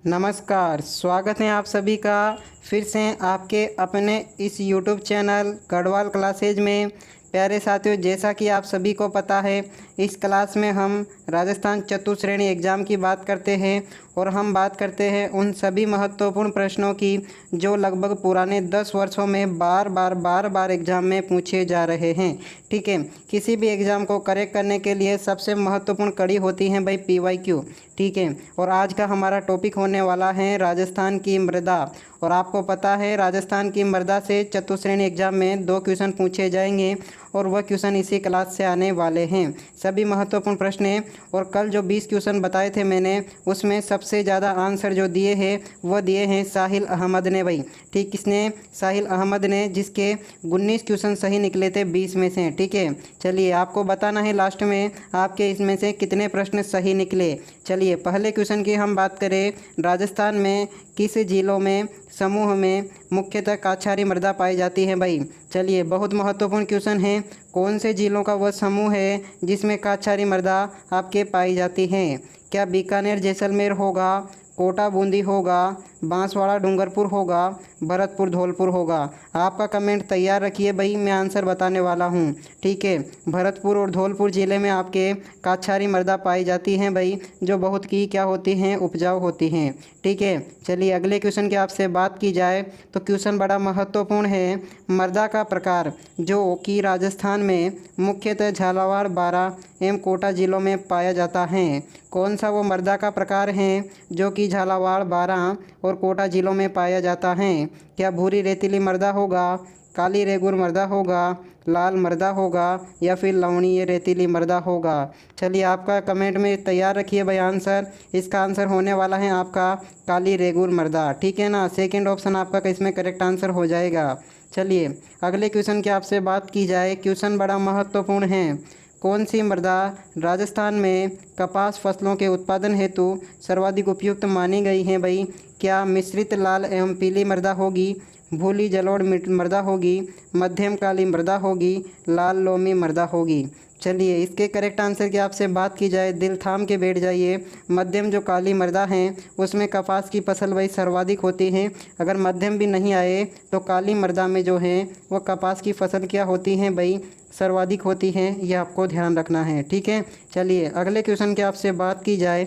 नमस्कार, स्वागत है आप सभी का फिर से आपके अपने इस YouTube चैनल गढ़वाल क्लासेज में। प्यारे साथियों, जैसा कि आप सभी को पता है, इस क्लास में हम राजस्थान चतुश्रेणी एग्ज़ाम की बात करते हैं और हम बात करते हैं उन सभी महत्वपूर्ण प्रश्नों की जो लगभग पुराने 10 वर्षों में बार बार एग्ज़ाम में पूछे जा रहे हैं। ठीक है, किसी भी एग्ज़ाम को करेक्ट करने के लिए सबसे महत्वपूर्ण कड़ी होती है भाई PYQ। ठीक है, और आज का हमारा टॉपिक होने वाला है राजस्थान की मृदा। और आपको पता है राजस्थान की मृदा से चतुश्रेणी एग्ज़ाम में 2 क्वेश्चन पूछे जाएंगे और वह क्वेश्चन इसी क्लास से आने वाले हैं। सभी महत्वपूर्ण प्रश्न हैं और कल जो 20 क्वेश्चन बताए थे मैंने, उसमें सबसे ज़्यादा आंसर जो दिए हैं वह दिए हैं साहिल अहमद ने भाई। ठीक, किसने? साहिल अहमद ने, जिसके 19 क्वेश्चन सही निकले थे 20 में से। ठीक है, चलिए आपको बताना है लास्ट में आपके इसमें से कितने प्रश्न सही निकले। चलिए पहले क्वेश्चन की हम बात करें, राजस्थान में किस जिलों में समूह में मुख्यतः काछारी मृदा पाई जाती है भाई। चलिए बहुत महत्वपूर्ण क्वेश्चन है, कौन से जिलों का वह समूह है जिसमें काछारी मृदा आपके पाई जाती है? क्या बीकानेर जैसलमेर होगा, कोटा बूंदी होगा, बांसवाड़ा डूंगरपुर होगा, भरतपुर धौलपुर होगा? आपका कमेंट तैयार रखिए भाई, मैं आंसर बताने वाला हूँ। ठीक है, भरतपुर और धौलपुर ज़िले में आपके काछारी मृदा पाई जाती हैं भाई, जो बहुत की क्या होती हैं, उपजाऊ होती हैं। ठीक है, चलिए अगले क्वेश्चन की आपसे बात की जाए तो क्वेश्चन बड़ा महत्वपूर्ण है। मृदा का प्रकार जो कि राजस्थान में मुख्यतः झालावाड़, बारां एवं कोटा जिलों में पाया जाता है, कौन सा वो मृदा का प्रकार है जो कि झालावाड़, बारां और कोटा जिलों में पाया जाता है? क्या भूरी रेतीली मृदा होगा, काली रेगुर मृदा होगा, लाल मृदा होगा या फिर लवणीय रेतीली मृदा होगा? चलिए आपका कमेंट में तैयार रखिए भाई आंसर। इसका आंसर होने वाला है आपका काली रेगुर मृदा। ठीक है ना, सेकंड ऑप्शन आपका इसमें करेक्ट आंसर हो जाएगा। चलिए अगले क्वेश्चन की आपसे बात की जाए, क्वेश्चन बड़ा महत्वपूर्ण है। कौन सी मृदा राजस्थान में कपास फसलों के उत्पादन हेतु सर्वाधिक उपयुक्त मानी गई है भाई? क्या मिश्रित लाल एवं पीली मृदा होगी, भूली जलोढ़ मृदा होगी, मध्यम काली मृदा होगी, लाल लोमी मृदा होगी? चलिए इसके करेक्ट आंसर की आपसे बात की जाए, दिल थाम के बैठ जाइए। मध्यम जो काली मृदा है उसमें कपास की फसल भाई सर्वाधिक होती है। अगर मध्यम भी नहीं आए तो काली मृदा में जो है वो कपास की फसल क्या होती है भाई, सर्वाधिक होती है। यह आपको ध्यान रखना है। ठीक है, चलिए अगले क्वेश्चन की आपसे बात की जाए,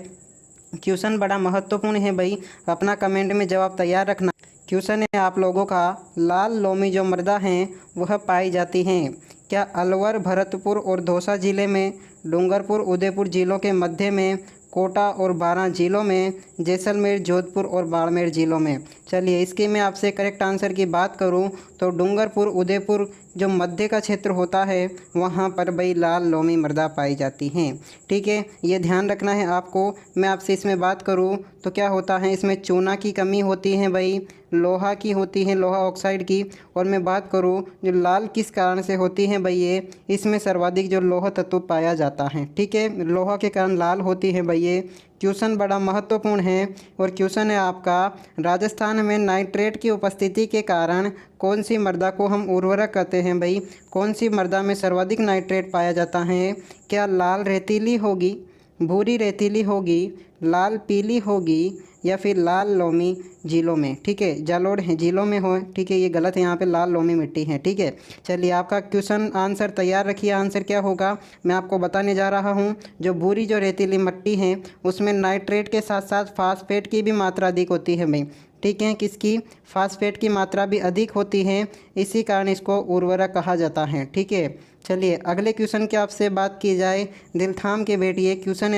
क्वेश्चन बड़ा महत्वपूर्ण है भाई, अपना कमेंट में जवाब तैयार रखना। क्वेश्चन है आप लोगों का, लाल लोमी जो मृदा हैं वह पाई जाती हैं क्या अलवर, भरतपुर और दौसा जिले में, डूंगरपुर, उदयपुर जिलों के मध्य में, कोटा और बारां जिलों में, जैसलमेर, जोधपुर और बाड़मेर जिलों में? चलिए इसकी मैं आपसे करेक्ट आंसर की बात करूं तो डूंगरपुर, उदयपुर जो मध्य का क्षेत्र होता है वहां पर भाई लाल लोमी मृदा पाई जाती हैं। ठीक है, ये ध्यान रखना है आपको। मैं आपसे इसमें बात करूं तो क्या होता है, इसमें चूना की कमी होती है भाई, लोहा की होती है, लोहा ऑक्साइड की। और मैं बात करूं जो लाल किस कारण से होती है भाई, ये इसमें सर्वाधिक जो लोहा तत्व पाया जाता है। ठीक है, लोहा के कारण लाल होती है भाई ये। क्वेश्चन बड़ा महत्वपूर्ण है और क्वेश्चन है आपका, राजस्थान में नाइट्रेट की उपस्थिति के कारण कौन सी मृदा को हम उर्वरक कहते हैं भाई? कौन सी मृदा में सर्वाधिक नाइट्रेट पाया जाता है? क्या लाल रेतीली होगी, भूरी रेतीली होगी, लाल पीली होगी या फिर लाल लोमी जिलों में? ठीक है, जलोढ़ है जिलों में हो। ठीक है, ये गलत है, यहाँ पे लाल लोमी मिट्टी है। ठीक है, चलिए आपका क्वेश्चन आंसर तैयार रखिए। आंसर क्या होगा मैं आपको बताने जा रहा हूँ। जो भूरी जो रेतीली मिट्टी है उसमें नाइट्रेट के साथ साथ फास्फेट की भी मात्रा अधिक होती है भाई। ठीक है, किसकी? फास्फेट की मात्रा भी अधिक होती है, इसी कारण इसको उर्वरक कहा जाता है। ठीक है, चलिए अगले क्वेश्चन की आपसे बात की जाए, दिल थाम के बैठिए। क्वेश्चन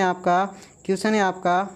है आपका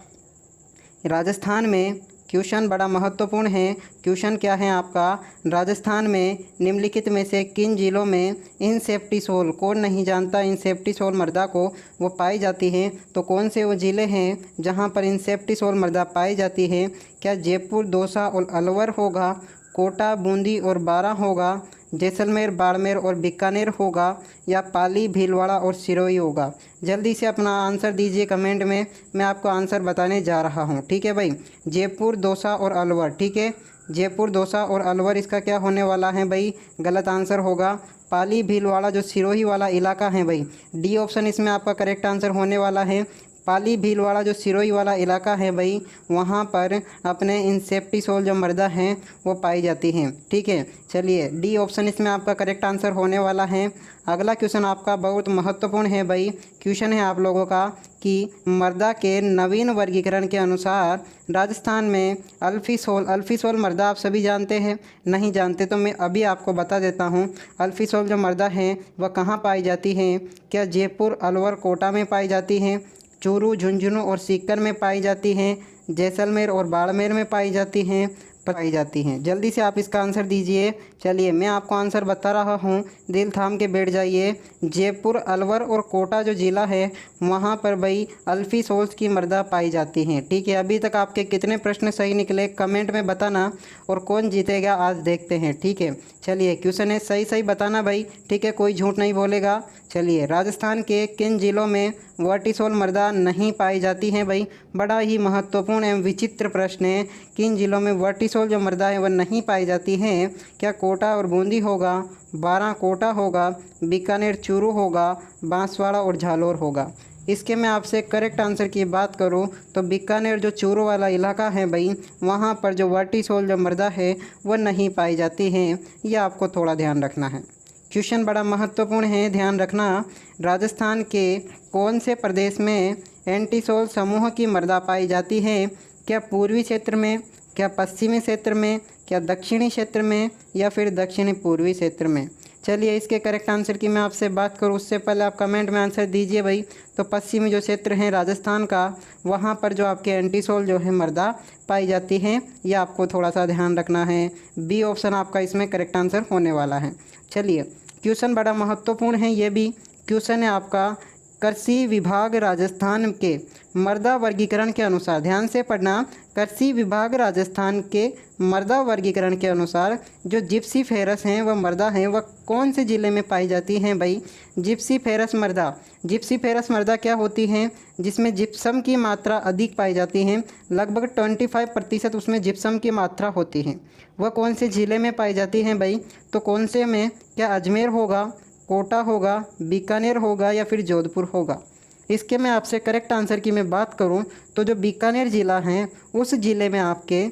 राजस्थान में, क्वेश्चन बड़ा महत्वपूर्ण है। क्वेश्चन क्या है आपका, राजस्थान में निम्नलिखित में से किन जिलों में इंसेप्टिसोल, कौन नहीं जानता इंसेप्टिसोल मृदा को, वो पाई जाती है? तो कौन से वो ज़िले हैं जहां पर इंसेप्टिसोल मृदा पाई जाती है? क्या जयपुर, दौसा और अलवर होगा, कोटा, बूंदी और बारां होगा, जैसलमेर, बाड़मेर और बीकानेर होगा, या पाली, भीलवाड़ा और सिरोही होगा? जल्दी से अपना आंसर दीजिए कमेंट में, मैं आपको आंसर बताने जा रहा हूँ। ठीक है भाई, जयपुर, दौसा और अलवर। ठीक है, जयपुर, दौसा और अलवर इसका क्या होने वाला है भाई, गलत आंसर होगा पाली, भीलवाड़ा जो सिरोही वाला इलाका है भाई। डी ऑप्शन इसमें आपका करेक्ट आंसर होने वाला है। पाली भीलवाड़ा जो सिरोही वाला इलाका है भाई, वहाँ पर अपने इंसेप्टिसोल जो मृदा हैं वो पाई जाती हैं। ठीक है, चलिए डी ऑप्शन इसमें आपका करेक्ट आंसर होने वाला है। अगला क्वेश्चन आपका बहुत महत्वपूर्ण है भाई। क्वेश्चन है आप लोगों का कि मृदा के नवीन वर्गीकरण के अनुसार राजस्थान में अल्फीसोल मृदा आप सभी जानते हैं, नहीं जानते तो मैं अभी आपको बता देता हूँ। अल्फीसोल जो मृदा है वह कहाँ पाई जाती है? क्या जयपुर, अलवर, कोटा में पाई जाती हैं? चूरू, झुंझुनू और सीकर में पाई जाती हैं? जैसलमेर और बाड़मेर में पाई जाती हैं? जल्दी से आप इसका आंसर दीजिए। चलिए मैं आपको आंसर बता रहा हूँ, दिल थाम के बैठ जाइए। जयपुर, अलवर और कोटा जो ज़िला है वहाँ पर भाई अल्फीसोल्स की मृदा पाई जाती हैं। ठीक है, अभी तक आपके कितने प्रश्न सही निकले कमेंट में बताना, और कौन जीतेगा आज देखते हैं। ठीक है, चलिए क्वेश्चन है सही बताना भाई। ठीक है, कोई झूठ नहीं बोलेगा। चलिए, राजस्थान के किन जिलों में वर्टिसोल मृदा नहीं पाई जाती है भाई? बड़ा ही महत्वपूर्ण एवं विचित्र प्रश्न है। किन जिलों में वर्टिसोल जो मृदा है वह नहीं पाई जाती है? क्या कोटा और बूंदी होगा, बारां कोटा होगा, बीकानेर चूरू होगा, बांसवाड़ा और झालोर होगा? इसके मैं आपसे करेक्ट आंसर की बात करूं तो बीकानेर जो चूरू वाला इलाका है भाई, वहां पर जो वर्टिसोल जो मृदा है वह नहीं पाई जाती है। यह आपको थोड़ा ध्यान रखना है। क्वेश्चन बड़ा महत्वपूर्ण है, ध्यान रखना। राजस्थान के कौन से प्रदेश में एंटीसोल समूह की मृदा पाई जाती है? क्या पूर्वी क्षेत्र में, क्या पश्चिमी क्षेत्र में, क्या दक्षिणी क्षेत्र में, या फिर दक्षिणी पूर्वी क्षेत्र में? चलिए इसके करेक्ट आंसर की मैं आपसे बात करूँ उससे पहले आप कमेंट में आंसर दीजिए भाई। तो पश्चिमी जो क्षेत्र है राजस्थान का, वहाँ पर जो आपके एंटीसोल जो है मृदा पाई जाती है, यह आपको थोड़ा सा ध्यान रखना है। बी ऑप्शन आपका इसमें करेक्ट आंसर होने वाला है। चलिए क्वेश्चन बड़ा महत्वपूर्ण है ये भी। क्वेश्चन है आपका, कृषि विभाग राजस्थान के मृदा वर्गीकरण के अनुसार, ध्यान से पढ़ना, कृषि विभाग राजस्थान के मृदा वर्गीकरण के अनुसार जो जिप्सीफेरस हैं वह मृदा हैं वह कौन से ज़िले में पाई जाती हैं भाई? जिप्सीफेरस मृदा क्या होती हैं? जिसमें जिप्सम की मात्रा अधिक पाई जाती है, लगभग 25% उसमें जिप्सम की मात्रा होती है। वह कौन से ज़िले में पाई जाती हैं भाई? तो कौन से में? क्या अजमेर होगा, कोटा होगा, बीकानेर होगा, या फिर जोधपुर होगा? इसके मैं आपसे करेक्ट आंसर की मैं बात करूं तो जो बीकानेर ज़िला है उस ज़िले में आपके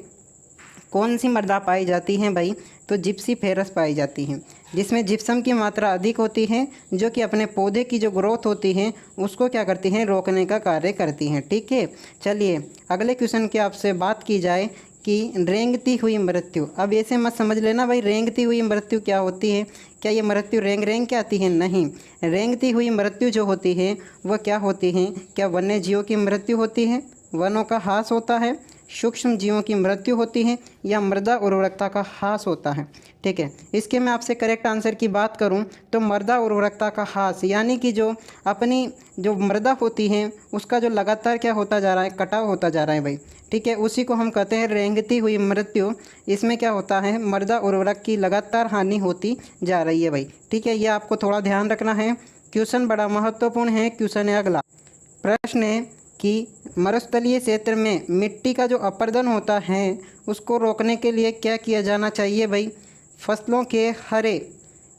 कौन सी मृदा पाई जाती हैं भाई? तो जिप्सीफेरस पाई जाती हैं, जिसमें जिप्सम की मात्रा अधिक होती है, जो कि अपने पौधे की जो ग्रोथ होती है उसको क्या करती हैं? रोकने का कार्य करती हैं। ठीक है, चलिए अगले क्वेश्चन की आपसे बात की जाए कि रेंगती हुई मृत्यु। अब ऐसे मत समझ लेना भाई रेंगती हुई मृत्यु क्या होती है। क्या ये मृत्यु रेंग के आती है? नहीं, रेंगती हुई मृत्यु जो होती है वह क्या होती है? क्या वन्य जीवों की मृत्यु होती है, वनों का ह्रास होता है, सूक्ष्म जीवों की मृत्यु होती है, या मृदा उर्वरकता का ह्रास होता है? ठीक है, इसके मैं आपसे करेक्ट आंसर की बात करूं तो मृदा उर्वरकता का ह्रास, यानी कि जो अपनी जो मृदा होती है उसका जो लगातार क्या होता जा रहा है? कटाव होता जा रहा है भाई। ठीक है, उसी को हम कहते हैं रेंगती हुई मृत्यु। इसमें क्या होता है? मृदा उर्वरक की लगातार हानि होती जा रही है भाई। ठीक है, ये आपको थोड़ा ध्यान रखना है। क्वेश्चन बड़ा महत्वपूर्ण है। क्वेश्चन है अगला, प्रश्न है कि मरुस्थलीय क्षेत्र में मिट्टी का जो अपरदन होता है उसको रोकने के लिए क्या किया जाना चाहिए भाई? फसलों के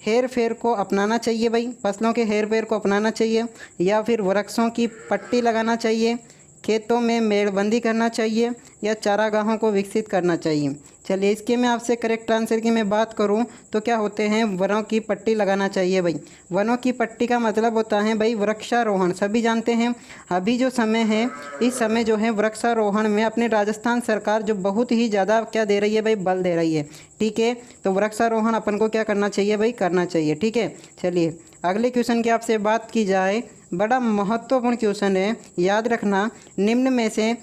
हेर फेर को अपनाना चाहिए भाई, फसलों के हेर फेर को अपनाना चाहिए, या फिर वृक्षों की पट्टी लगाना चाहिए, खेतों में मेड़बंदी करना चाहिए, या चारागाहों को विकसित करना चाहिए? चलिए इसके मैं आपसे करेक्ट आंसर की मैं बात करूं तो क्या होते हैं? वनों की पट्टी लगाना चाहिए भाई। वनों की पट्टी का मतलब होता है भाई वृक्षारोहण, सभी जानते हैं। अभी जो समय है इस समय जो है वृक्षारोहण में अपने राजस्थान सरकार जो बहुत ही ज़्यादा क्या दे रही है भाई? बल दे रही है। ठीक है, तो वृक्षारोहण अपन को क्या करना चाहिए भाई? करना चाहिए। ठीक है, चलिए अगले क्वेश्चन की आपसे बात की जाए, बड़ा महत्वपूर्ण क्वेश्चन है, याद रखना। निम्न में से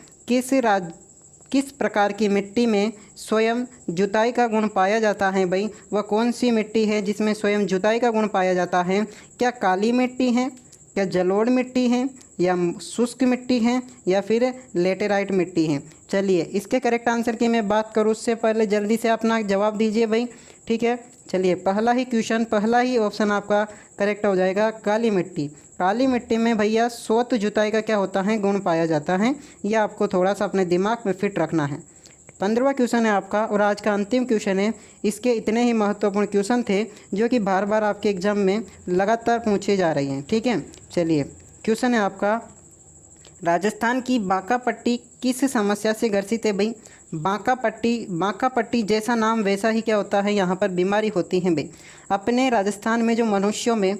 किस प्रकार की मिट्टी में स्वयं जुताई का गुण पाया जाता है भाई? वह कौन सी मिट्टी है जिसमें स्वयं जुताई का गुण पाया जाता है? क्या काली मिट्टी है, क्या जलोढ़ मिट्टी है, या शुष्क मिट्टी है, या फिर लेटेराइट मिट्टी है? चलिए इसके करेक्ट आंसर की मैं बात करूँ उससे पहले जल्दी से अपना जवाब दीजिए भाई। ठीक है, चलिए पहला ही ऑप्शन आपका करेक्ट हो जाएगा, काली मिट्टी। काली मिट्टी में भैया स्वतः जुताई का क्या होता है? गुण पाया जाता है। यह आपको थोड़ा सा अपने दिमाग में फिट रखना है। 15वां क्वेश्चन है आपका और आज का अंतिम क्वेश्चन है। इसके इतने ही महत्वपूर्ण क्वेश्चन थे जो कि बार बार आपके एग्जाम में लगातार पूछे जा रही हैं। ठीक है, चलिए क्वेश्चन है आपका, राजस्थान की बांका पट्टी किस समस्या से ग्रसित है भाई? बांका पट्टी जैसा नाम वैसा ही क्या होता है, यहाँ पर बीमारी होती है भाई। अपने राजस्थान में जो मनुष्यों में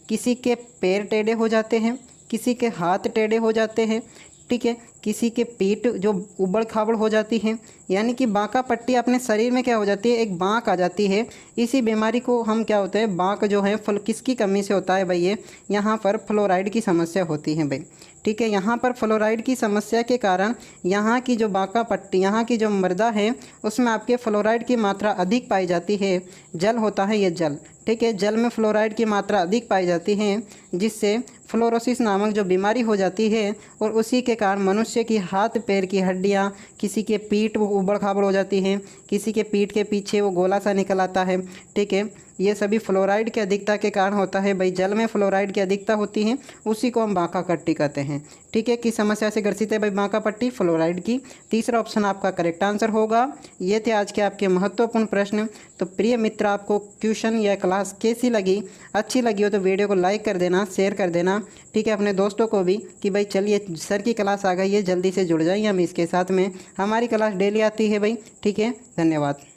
किसी के पैर टेढ़े हो जाते हैं, किसी के हाथ टेढ़े हो जाते हैं, ठीक है, किसी के पीठ जो उबड़ खाबड़ हो जाती है, यानी कि बांका पट्टी अपने शरीर में क्या हो जाती है, एक बांक आ जाती है। इसी बीमारी को हम क्या होता है, बांक जो है किसकी कमी से होता है भाई? ये यहाँ पर फ्लोराइड की समस्या होती है भाई, ठीक है। यहाँ पर फ्लोराइड की समस्या के कारण यहाँ की जो बांका पट्टी, यहाँ की जो मृदा है उसमें आपके फ्लोराइड की मात्रा अधिक पाई जाती है। जल होता है ये जल, ठीक है, जल में फ्लोराइड की मात्रा अधिक पाई जाती है, जिससे फ्लोरोसिस नामक जो बीमारी हो जाती है, और उसी के कारण मनुष्य की हाथ पैर की हड्डियाँ, किसी के पीठ वो उबड़ खाबड़ हो जाती हैं, किसी के पीठ के पीछे वो गोला सा निकल आता है, ठीक है। ये सभी फ्लोराइड की अधिकता के कारण होता है भाई। जल में फ्लोराइड की अधिकता होती है, उसी को हम बांका पट्टी कहते हैं, ठीक है। किस समस्या से ग्रसित है भाई बांका पट्टी? फ्लोराइड की। तीसरा ऑप्शन आपका करेक्ट आंसर होगा। ये थे आज के आपके महत्वपूर्ण प्रश्न। तो प्रिय मित्र, आपको ट्यूशन या क्लास कैसी लगी? अच्छी लगी हो तो वीडियो को लाइक कर देना, शेयर कर देना, ठीक है, अपने दोस्तों को भी, कि भाई चलिए सर की क्लास आ गई है, जल्दी से जुड़ जाइए हम इसके साथ में। हमारी क्लास डेली आती है भाई, ठीक है। धन्यवाद।